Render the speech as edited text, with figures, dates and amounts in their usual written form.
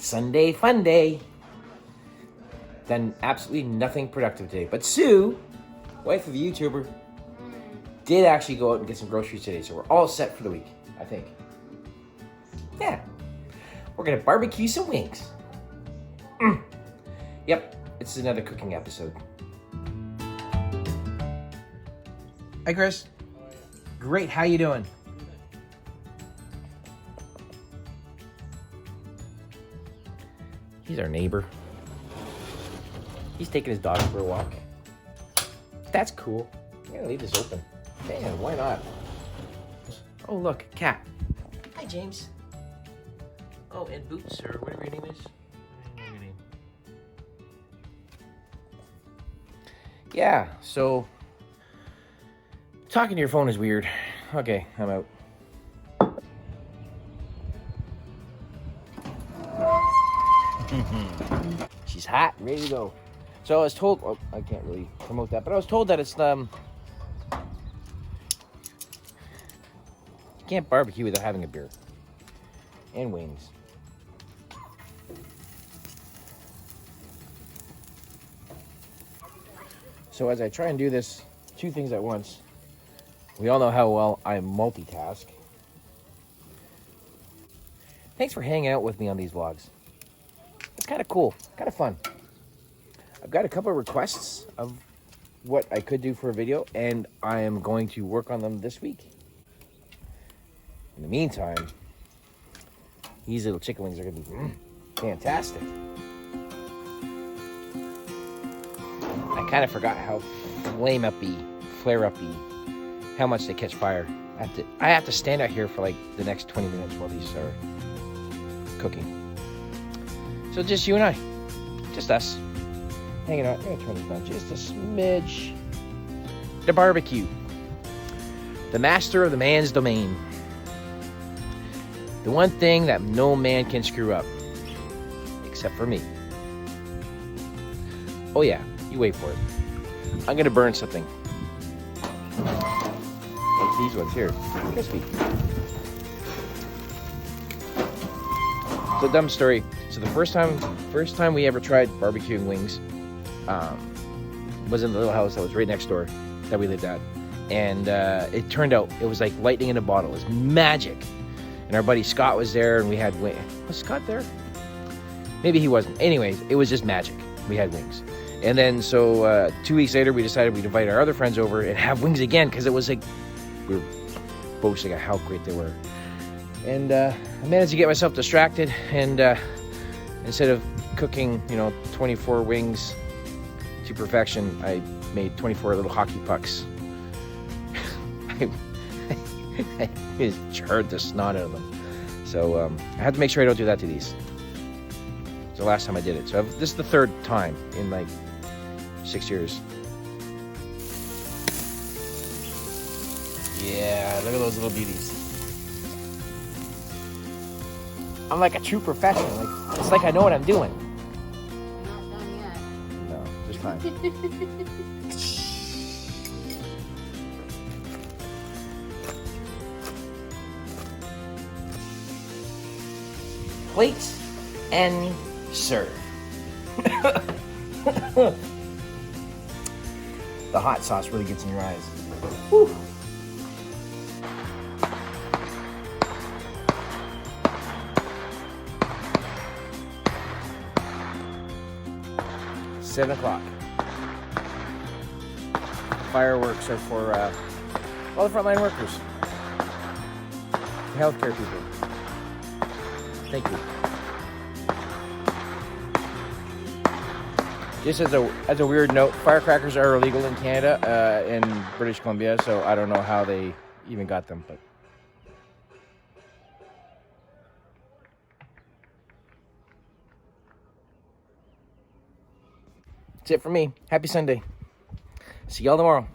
Sunday fun day. Done absolutely nothing productive today. But Sue, wife of a YouTuber, did actually go out and get some groceries today. So we're all set for the week, I think. Yeah. We're going to barbecue some wings. Yep, it's another cooking episode. Hi, Chris. Great, how you doing? He's our neighbor. He's taking his dog for a walk. That's cool. I'm gonna leave this open. Man, why not? Oh, look, cat. Hi, James. Oh, and Boots, or whatever your name is. Yeah, so talking to your phone is weird. Okay, I'm out. She's hot, ready to go. So I was told, well, I can't really promote that, but I was told that it's you can't barbecue without having a beer and wings. So as I try and do this, two things at once, we all know how well I multitask. Thanks for hanging out with me on these vlogs. It's kind of cool, kind of fun. I've got a couple of requests of what I could do for a video, and I am going to work on them this week. In the meantime, these little chicken wings are going to be fantastic. I kind of forgot how flare-uppy, how much they catch fire. I have to stand out here for like the next 20 minutes while these are cooking. So just you and I, just us, hanging out. I'm gonna turn this down just a smidge. The barbecue, the master of the man's domain. The one thing that no man can screw up, except for me. Oh yeah, you wait for it. I'm gonna burn something. Like these ones here, crispy. So dumb story. So the first time we ever tried barbecuing wings was in the little house that was right next door that we lived at. And it turned out it was like lightning in a bottle. It was magic. And our buddy Scott was there, and we had wings. Was Scott there? Maybe he wasn't. Anyways, it was just magic. We had wings. And then so 2 weeks later, we decided we'd invite our other friends over and have wings again, because it was like, we were boasting of how great they were. And I managed to get myself distracted, and instead of cooking, 24 wings to perfection, I made 24 little hockey pucks. I just charred the snot out of them. So I had to make sure I don't do that to these. It's the last time I did it. So this is the third time in like 6 years. Yeah, look at those little beauties. I'm like a true professional. It's like I know what I'm doing. Not done yet. No, just fine. Plate and serve. The hot sauce really gets in your eyes. Whew. $7 o'clock. Fireworks are for all the frontline workers, the healthcare people. Thank you. Just as a weird note, firecrackers are illegal in Canada and British Columbia, so I don't know how they even got them, but. That's it for me. Happy Sunday. See y'all tomorrow.